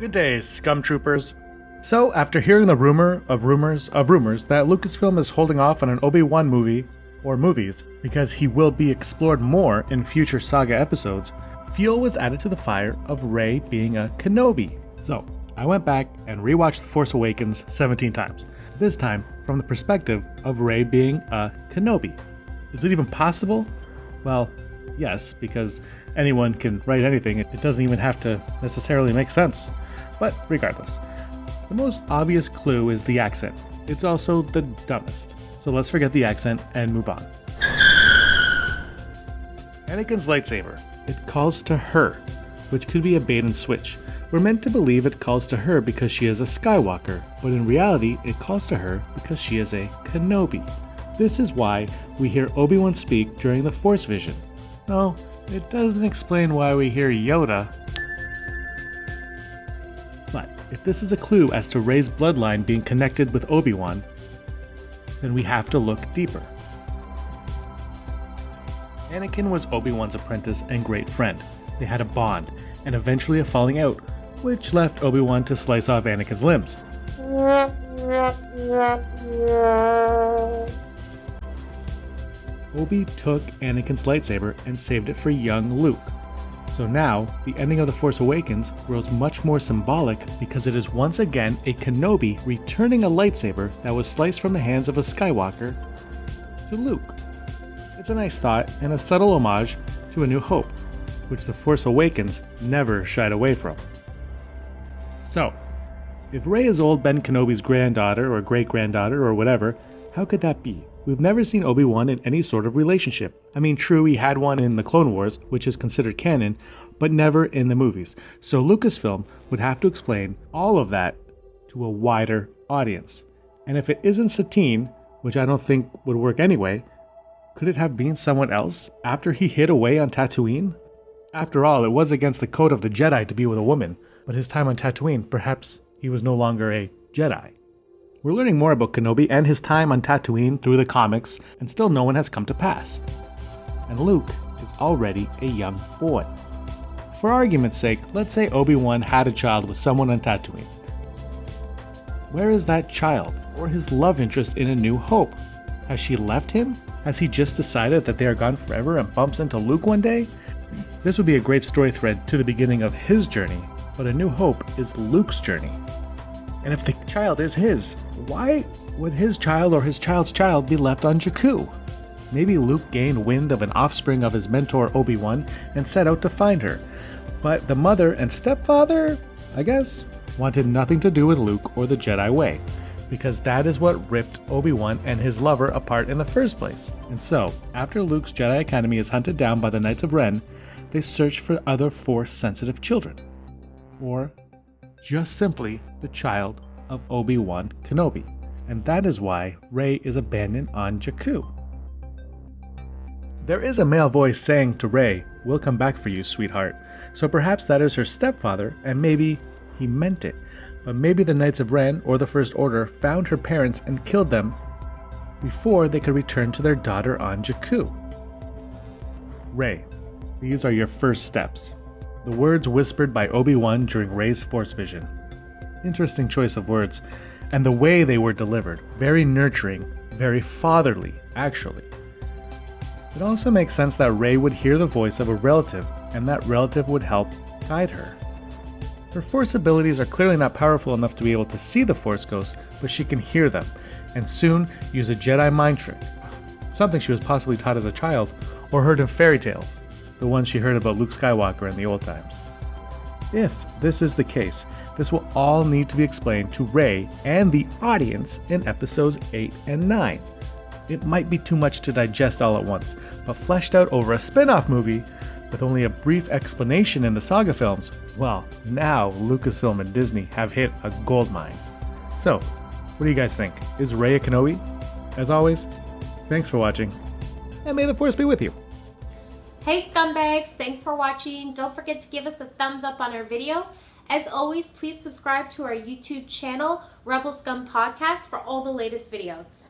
Good day, Scum Troopers. So, after hearing the rumors that Lucasfilm is holding off on an Obi-Wan movie, or movies, because he will be explored more in future saga episodes, fuel was added to the fire of Rey being a Kenobi. So, I went back and rewatched The Force Awakens 17 times, this time from the perspective of Rey being a Kenobi. Is it even possible? Well, yes, because anyone can write anything. It doesn't even have to necessarily make sense. But regardless, the most obvious clue is the accent. It's also the dumbest. So let's forget the accent and move on. Anakin's lightsaber. It calls to her, which could be a bait and switch. We're meant to believe it calls to her because she is a Skywalker, but in reality it calls to her because she is a Kenobi. This is why we hear Obi-Wan speak during the Force vision. No, it doesn't explain why we hear Yoda. But if this is a clue as to Rey's bloodline being connected with Obi-Wan, then we have to look deeper. Anakin was Obi-Wan's apprentice and great friend. They had a bond, and eventually a falling out, which left Obi-Wan to slice off Anakin's limbs. Obi took Anakin's lightsaber and saved it for young Luke. So now, the ending of The Force Awakens grows much more symbolic because it is once again a Kenobi returning a lightsaber that was sliced from the hands of a Skywalker to Luke. It's a nice thought and a subtle homage to A New Hope, which The Force Awakens never shied away from. So, if Rey is old Ben Kenobi's granddaughter or great-granddaughter or whatever, how could that be? We've never seen Obi-Wan in any sort of relationship. I mean, true, he had one in the Clone Wars, which is considered canon, but never in the movies. So Lucasfilm would have to explain all of that to a wider audience. And if it isn't Satine, which I don't think would work anyway, could it have been someone else after he hid away on Tatooine? After all, it was against the code of the Jedi to be with a woman, but his time on Tatooine, perhaps he was no longer a Jedi. We're learning more about Kenobi and his time on Tatooine through the comics, and still no one has come to pass. And Luke is already a young boy. For argument's sake, let's say Obi-Wan had a child with someone on Tatooine. Where is that child, or his love interest in A New Hope? Has she left him? Has he just decided that they are gone forever and bumps into Luke one day? This would be a great story thread to the beginning of his journey, but A New Hope is Luke's journey. And if the child is his, why would his child or his child's child be left on Jakku? Maybe Luke gained wind of an offspring of his mentor Obi-Wan and set out to find her. But the mother and stepfather, I guess, wanted nothing to do with Luke or the Jedi way, because that is what ripped Obi-Wan and his lover apart in the first place. And so, after Luke's Jedi Academy is hunted down by the Knights of Ren, they search for other Force-sensitive children. Or just simply the child of Obi-Wan Kenobi. And that is why Rey is abandoned on Jakku. There is a male voice saying to Rey, "We'll come back for you, sweetheart." So perhaps that is her stepfather, and maybe he meant it. But maybe the Knights of Ren or the First Order found her parents and killed them before they could return to their daughter on Jakku. Rey, these are your first steps. The words whispered by Obi-Wan during Rey's Force vision. Interesting choice of words, and the way they were delivered. Very nurturing, very fatherly, actually. It also makes sense that Rey would hear the voice of a relative, and that relative would help guide her. Her Force abilities are clearly not powerful enough to be able to see the Force ghosts, but she can hear them, and soon use a Jedi mind trick. Something she was possibly taught as a child, or heard in fairy tales. The ones she heard about Luke Skywalker in the old times. If this is the case, this will all need to be explained to Rey and the audience in episodes 8 and 9. It might be too much to digest all at once, but fleshed out over a spin-off movie with only a brief explanation in the saga films, well, now Lucasfilm and Disney have hit a goldmine. So, what do you guys think? Is Rey a Kenobi? As always, thanks for watching, and may the Force be with you. Hey scumbags, thanks for watching. Don't forget to give us a thumbs up on our video. As always, please subscribe to our YouTube channel, Rebel Scum Podcast, for all the latest videos.